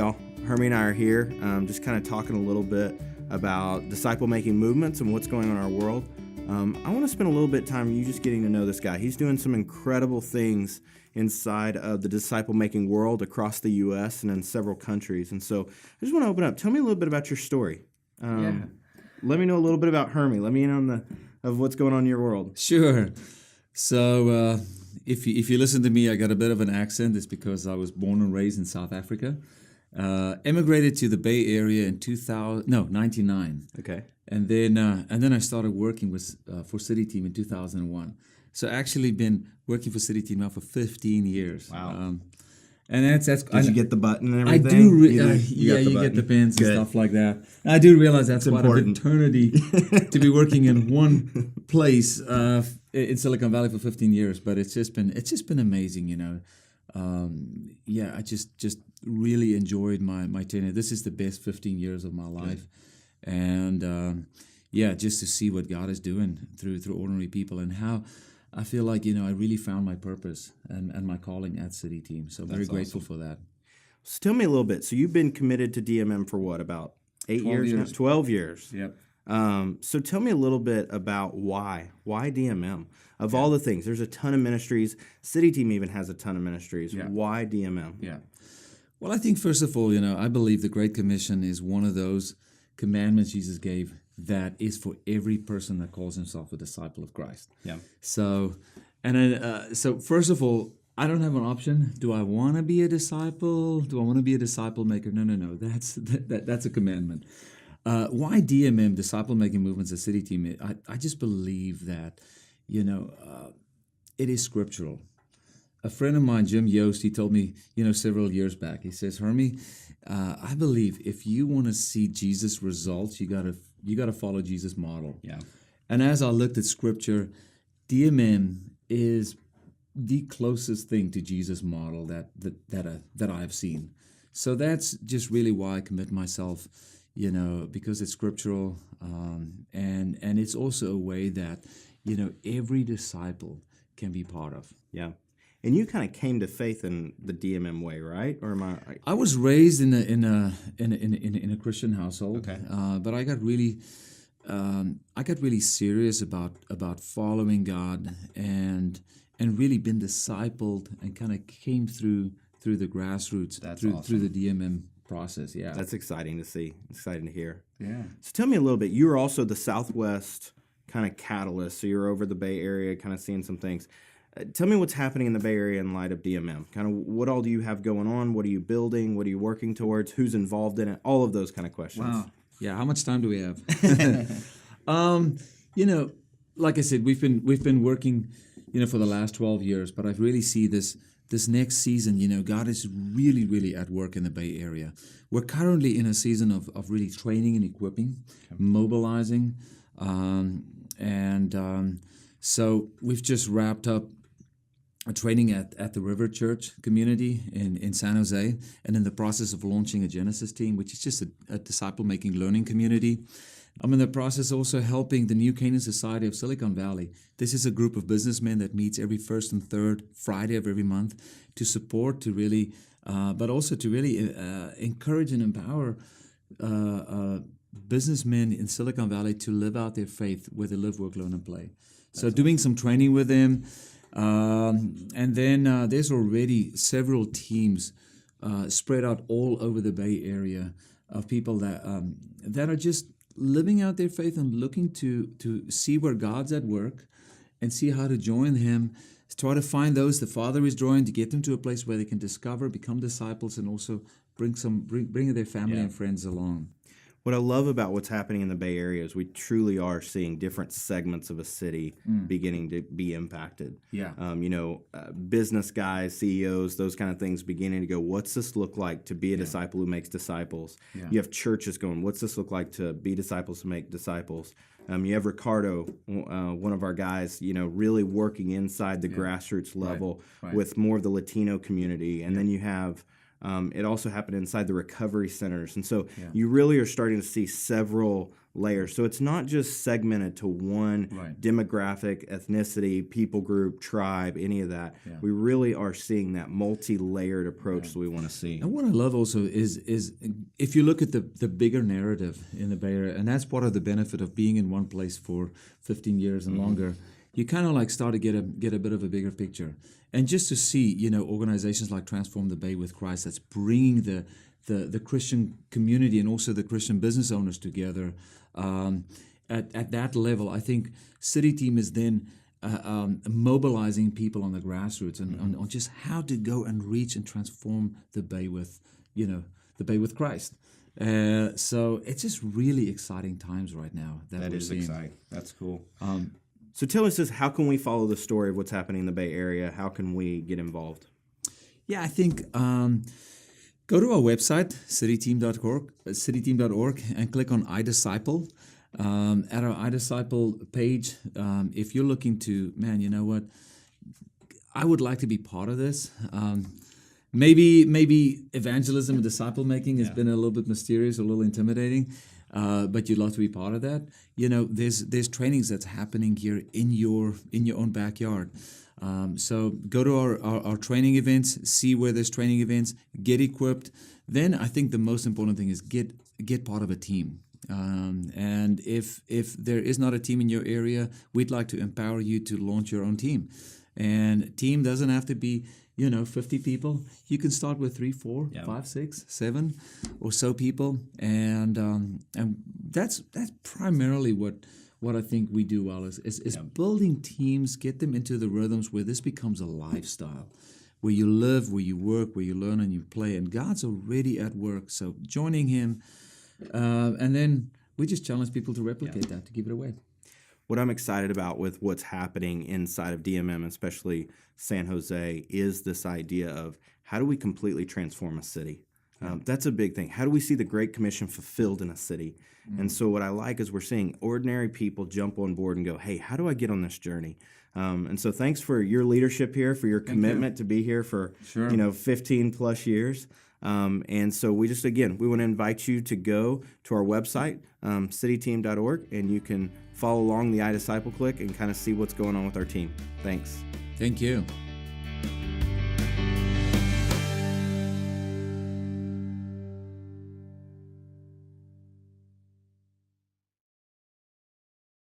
y'all. Hermie and I are here, just kind of talking a little bit about disciple-making movements and what's going on in our world. I want to spend a little bit of time you just getting to know this guy. He's doing some incredible things inside of the disciple-making world across the U.S. and in several countries. And so I just want to open up. Tell me a little bit about your story. Let me know a little bit about Hermie. Let me in on of what's going on in your world. Sure. So if you listen to me, I got a bit of an accent. It's because I was born and raised in South Africa. Emigrated to the Bay Area in 1999. Okay. And then I started working for City Team in 2001. So actually been working for City Team now for 15 years. Wow. And that's. Did you get the button and I everything? do. You get the pins Good. and stuff like that. I do realize that's quite important. an eternity to be working in one place in Silicon Valley for 15 years. But it's just been amazing, you know. I just really enjoyed my tenure. This is the best 15 years of my life, and just to see what God is doing through ordinary people and how I feel like, you know, I really found my purpose and my calling at City Team. So very grateful for that. So tell me a little bit. So you've been committed to DMM for what, about 8 years now? 12 years. Yep. So tell me a little bit about why DMM? Of all the things, there's a ton of ministries. City Team even has a ton of ministries. Yeah. Why DMM? Yeah. Well, I think first of all, you know, I believe the Great Commission is one of those commandments Jesus gave that is for every person that calls himself a disciple of Christ. Yeah. So first of all, I don't have an option. Do I want to be a disciple? Do I want to be a disciple maker? No. That's a commandment. Why DMM, disciple making movements, a City Team? I just believe that, you know, it is scriptural. A friend of mine, Jim Yost, he told me, you know, several years back. He says, Hermie, I believe if you want to see Jesus' results, you gotta follow Jesus' model. Yeah. And as I looked at scripture, DMM is the closest thing to Jesus' model that I've seen. So that's just really why I commit myself, you know, because it's scriptural, and it's also a way that, you know, every disciple can be part of. Yeah. And you kind of came to faith in the DMM way, right? Or am I? I was raised in a Christian household, Okay. But I got really serious about following God and really been discipled and kind of came through the grassroots. That's through awesome. the DMM process. Yeah, That's exciting to see. Exciting to hear. yeah. So tell me a little bit. You were also the Southwest kind of catalyst. So you're over the Bay Area, kind of seeing some things. Tell me what's happening in the Bay Area in light of DMM. Kind of what all do you have going on? What are you building? What are you working towards? Who's involved in it? All of those kind of questions. Wow. Yeah. How much time do we have? You know, like I said, we've been working, you know, for the last 12 years, but I really see this next season, you know, God is really, really at work in the Bay Area. We're currently in a season of really training and equipping, mobilizing, so we've just wrapped up a training at the River Church community in San Jose, and in the process of launching a Genesis team, which is just a disciple-making learning community. I'm in the process also helping the New Canaan Society of Silicon Valley. This is a group of businessmen that meets every first and third Friday of every month to support, to really, but also to really encourage and empower businessmen in Silicon Valley to live out their faith where they live, work, learn, and play. So doing some training with them. And then there's already several teams spread out all over the Bay Area of people that are just living out their faith and looking to see where God's at work and see how to join Him, try to find those the Father is drawing, to get them to a place where they can discover, become disciples, and also bring their family and friends along. What I love about what's happening in the Bay Area is we truly are seeing different segments of a city beginning to be impacted. Yeah. Business guys, CEOs, those kind of things beginning to go, what's this look like to be a disciple who makes disciples? Yeah. You have churches going, what's this look like to be disciples to make disciples? You have Ricardo, one of our guys, you know, really working inside the grassroots level with more of the Latino community. And then you have It also happened inside the recovery centers. And so you really are starting to see several layers. So it's not just segmented to one demographic, ethnicity, people group, tribe, any of that. Yeah. We really are seeing that multi-layered approach that we want to see. And what I love also is if you look at the bigger narrative in the Bay Area, and that's part of the benefit of being in one place for 15 years and longer, you kind of like start to get a bit of a bigger picture. And just to see, organizations like Transform the Bay with Christ that's bringing the Christian community and also the Christian business owners together at that level, I think City Team is then mobilizing people on the grassroots and on just how to go and reach and transform the Bay with, the Bay with Christ. So it's just really exciting times right now. That is exciting. That's cool. So tell us this, how can we follow the story of what's happening in the Bay Area? How can we get involved? Yeah, I think go to our website, cityteam.org, and click on iDisciple. At our iDisciple page, if you're looking to, man, you know what, I would like to be part of this. Maybe evangelism and disciple making has been a little bit mysterious, a little intimidating. But you'd love to be part of that. There's trainings that's happening here in your own backyard. So go to our training events, see where there's training events, get equipped. Then I think the most important thing is get part of a team. And if there is not a team in your area, we'd like to empower you to launch your own team. And team doesn't have to be 50 people. You can start with 3, 4, 5, 6, 7 or so people, and that's primarily what I think we do well is building teams, get them into the rhythms where this becomes a lifestyle, where you live, where you work, where you learn and you play, and God's already at work. So joining Him, and then we just challenge people to replicate that, to give it away. What I'm excited about with what's happening inside of DMM, especially San Jose, is this idea of how do we completely transform a city? That's a big thing. How do we see the Great Commission fulfilled in a city? And so what I like is we're seeing ordinary people jump on board and go, hey, how do I get on this journey? And so thanks for your leadership here, for your commitment to be here for 15 plus years. And so we want to invite you to go to our website, cityteam.org, and you can follow along the iDisciple click and kind of see what's going on with our team. Thanks. Thank you.